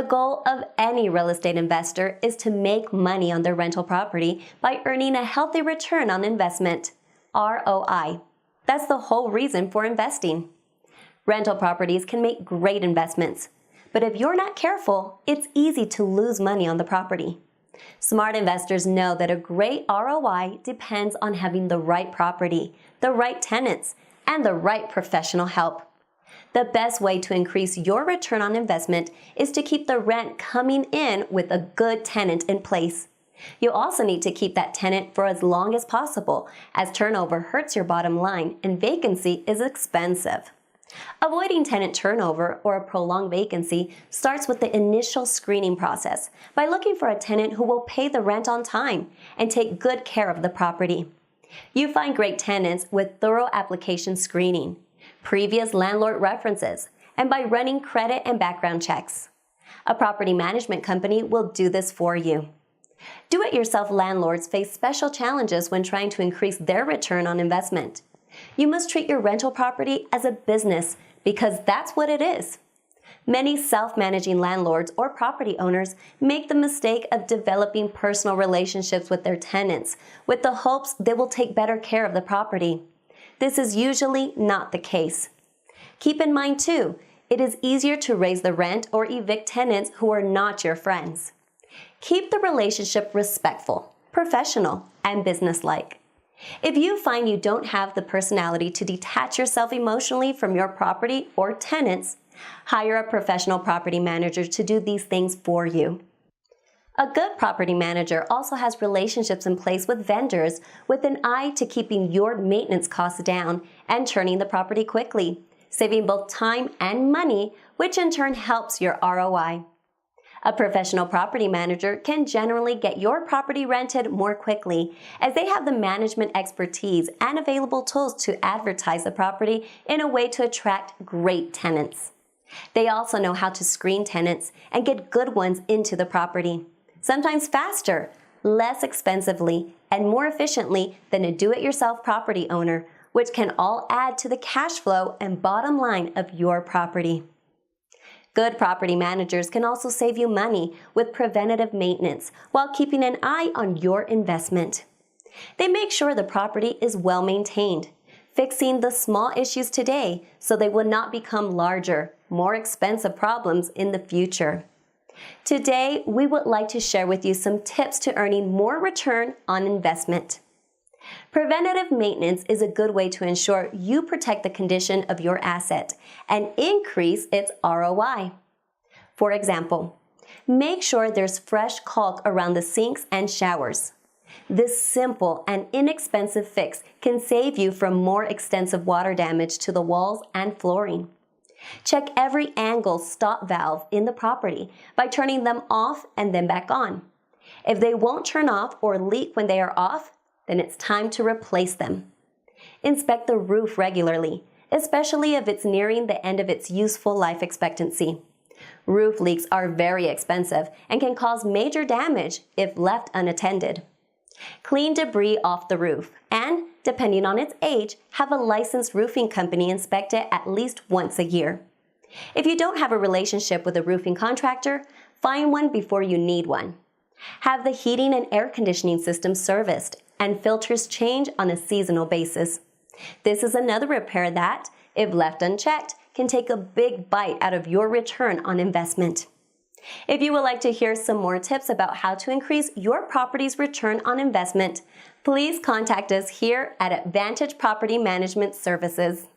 goal of any real estate investor is to make money on their rental property by earning a healthy return on investment, ROI. That's the whole reason for investing. Rental properties can make great investments, but if you're not careful, it's easy to lose money on the property. Smart investors know that a great ROI depends on having the right property, the right tenants, and the right professional help. The best way to increase your return on investment is to keep the rent coming in with a good tenant in place. You'll also need to keep that tenant for as long as possible, as turnover hurts your bottom line and vacancy is expensive. Avoiding tenant turnover or a prolonged vacancy starts with the initial screening process by looking for a tenant who will pay the rent on time and take good care of the property. You find great tenants with thorough application screening, previous landlord references, and by running credit and background checks. A property management company will do this for you. Do-it-yourself landlords face special challenges when trying to increase their return on investment. You must treat your rental property as a business because that's what it is. Many self-managing landlords or property owners make the mistake of developing personal relationships with their tenants with the hopes they will take better care of the property. This is usually not the case. Keep in mind too, it is easier to raise the rent or evict tenants who are not your friends. Keep the relationship respectful, professional, and businesslike. If you find you don't have the personality to detach yourself emotionally from your property or tenants, hire a professional property manager to do these things for you. A good property manager also has relationships in place with vendors with an eye to keeping your maintenance costs down and turning the property quickly, saving both time and money, which in turn helps your ROI. A professional property manager can generally get your property rented more quickly as they have the management expertise and available tools to advertise the property in a way to attract great tenants. They also know how to screen tenants and get good ones into the property, sometimes faster, less expensively, and more efficiently than a do-it-yourself property owner, which can all add to the cash flow and bottom line of your property. Good property managers can also save you money with preventative maintenance while keeping an eye on your investment. They make sure the property is well maintained, fixing the small issues today so they will not become larger, more expensive problems in the future. Today, we would like to share with you some tips to earning more return on investment. Preventative maintenance is a good way to ensure you protect the condition of your asset and increase its ROI. For example, make sure there's fresh caulk around the sinks and showers. This simple and inexpensive fix can save you from more extensive water damage to the walls and flooring. Check every angle stop valve in the property by turning them off and then back on. If they won't turn off or leak when they are off, then it's time to replace them. Inspect the roof regularly, especially if it's nearing the end of its useful life expectancy. Roof leaks are very expensive and can cause major damage if left unattended. Clean debris off the roof and, depending on its age, have a licensed roofing company inspect it at least once a year. If you don't have a relationship with a roofing contractor, find one before you need one. Have the heating and air conditioning system serviced and filters changed on a seasonal basis. This is another repair that, if left unchecked, can take a big bite out of your return on investment. If you would like to hear some more tips about how to increase your property's return on investment, please contact us here at Advantage Property Management Services.